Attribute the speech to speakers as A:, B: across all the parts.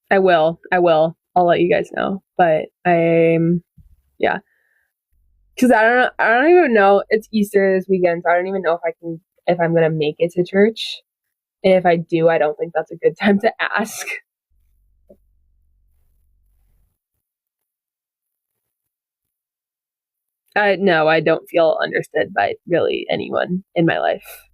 A: I will. I'll let you guys know. But yeah. Because I don't even know. It's Easter this weekend, so I don't even know if I'm gonna make it to church. And if I do, I don't think that's a good time to ask. No, I don't feel understood by really anyone in my life.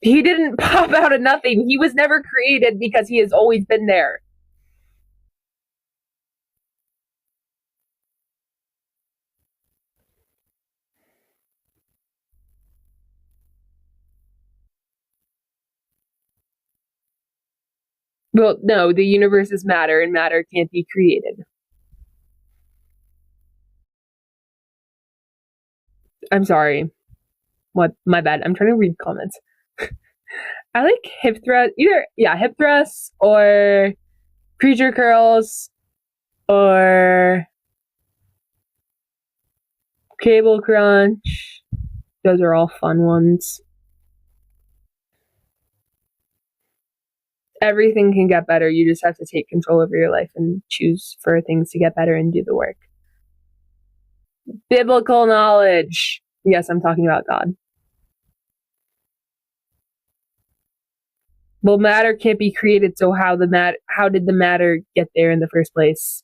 A: He didn't pop out of nothing. He was never created because he has always been there. Well, no, the universe is matter and matter can't be created. I'm sorry. What? My bad. I'm trying to read comments. I like hip thrust, either, yeah, hip thrusts or preacher curls or cable crunch. Those are all fun ones. Everything can get better. You just have to take control over your life and choose for things to get better and do the work. Biblical knowledge. Yes, I'm talking about God. Well, matter can't be created, so how did the matter get there in the first place?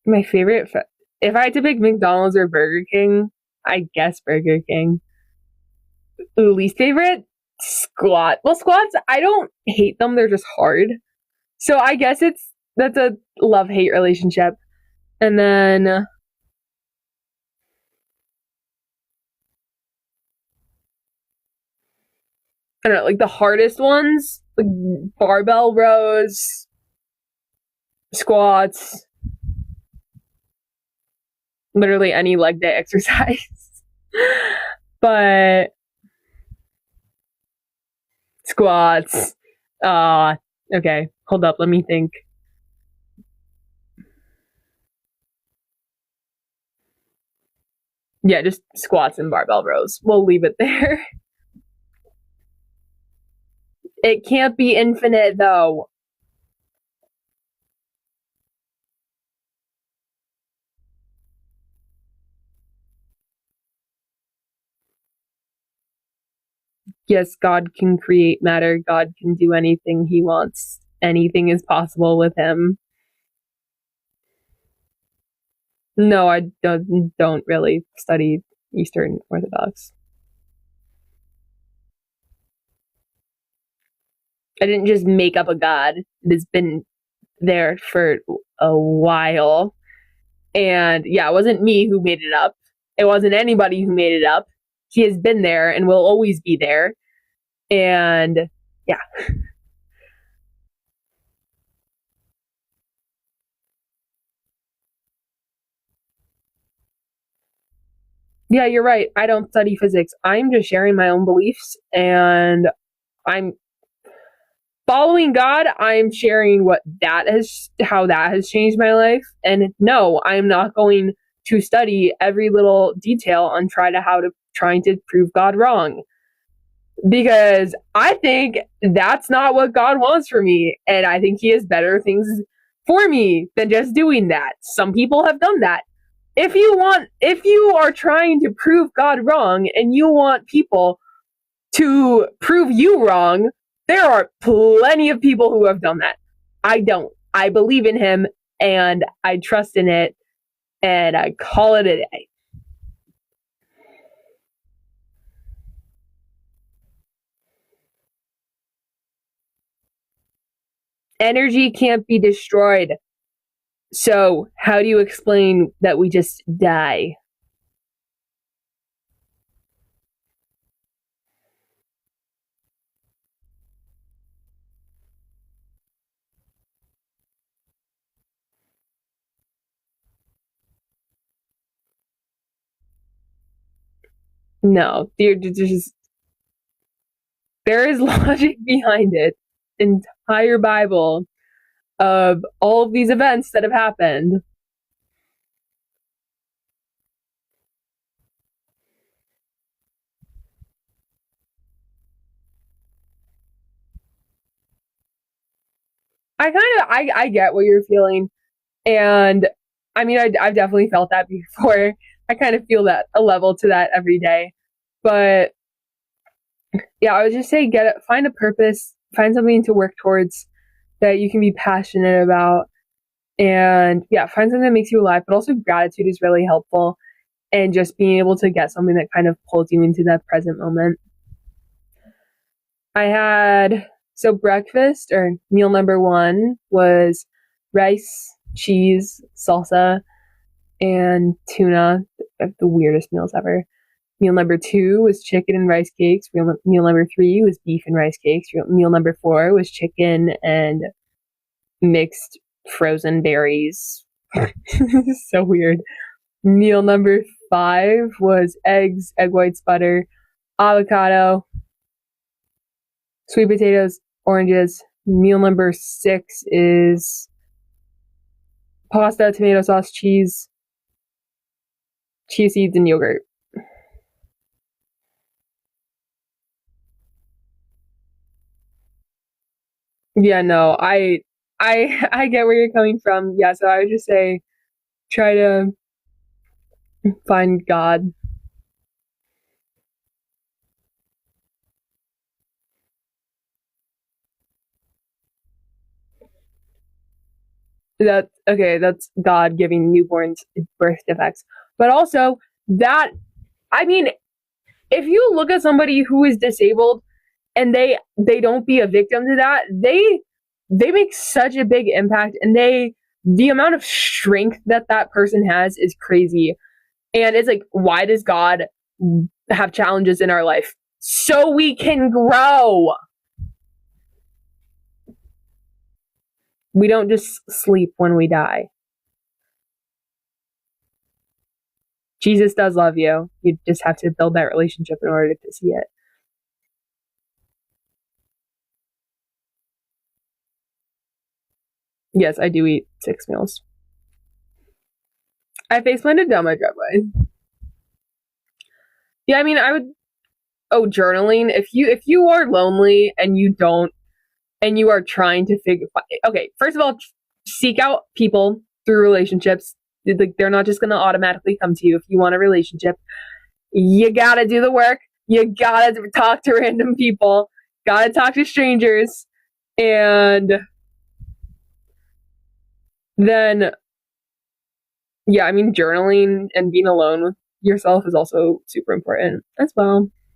A: My favorite, if I had to pick McDonald's or Burger King, I guess Burger King. Ooh, least favorite? Squat. Well, squats, I don't hate them, they're just hard. So I guess that's a love-hate relationship. And then I don't know, like the hardest ones, like barbell rows, squats, literally any leg day exercise. But squats. Okay, hold up, let me think. Yeah, just squats and barbell rows. We'll leave it there. It can't be infinite though. Yes, God can create matter. God can do anything he wants. Anything is possible with him. No, I don't really study Eastern Orthodox. I didn't just make up a god. It has been there for a while. And yeah, it wasn't me who made it up. It wasn't anybody who made it up. He has been there and will always be there. And yeah. Yeah, you're right. I don't study physics. I'm just sharing my own beliefs and I'm following God. I'm sharing how that has changed my life. And no, I'm not going to study every little detail on trying to prove God wrong. Because I think that's not what God wants for me. And I think he has better things for me than just doing that. Some people have done that. If you are trying to prove God wrong and you want people to prove you wrong, there are plenty of people who have done that. I don't. I believe in him and I trust in it and I call it a day. Energy can't be destroyed. So, how do you explain that we just die? No, there is logic behind it. Entire Bible. of all of these events that have happened. I get what you're feeling. And I mean, I've definitely felt that before. I kind of feel that a level to that every day. But yeah, I would just say find a purpose, find something to work towards that you can be passionate about. And yeah, find something that makes you alive. But also, gratitude is really helpful. And just being able to get something that kind of pulls you into that present moment. I had, so breakfast or meal number one was rice, cheese, salsa, and tuna. The weirdest meals ever. Meal number two was chicken and rice cakes. Meal number three was beef and rice cakes. Meal number four was chicken and mixed frozen berries. So weird. Meal number five was eggs, egg whites, butter, avocado, sweet potatoes, oranges. Meal number six is pasta, tomato sauce, cheese, chia seeds, and yogurt. Yeah, no, I get where you're coming from. Yeah, so I would just say try to find God. That okay, that's God giving newborns birth defects. But also that I mean, if you look at somebody who is disabled and they don't be a victim to that, they make such a big impact, and the amount of strength that that person has is crazy. And it's like, why does God have challenges in our life? So we can grow. We don't just sleep when we die. Jesus does love you. You just have to build that relationship in order to see it. Yes, I do eat 6 meals. I face planted down my driveway. Yeah, I mean, I would. Oh, journaling. If you are lonely and you don't and you are trying to figure. Okay, first of all, seek out people through relationships. They're not just gonna automatically come to you. If you want a relationship, you gotta do the work. You gotta talk to random people. Gotta talk to strangers, and then yeah, I mean, journaling and being alone with yourself is also super important as well.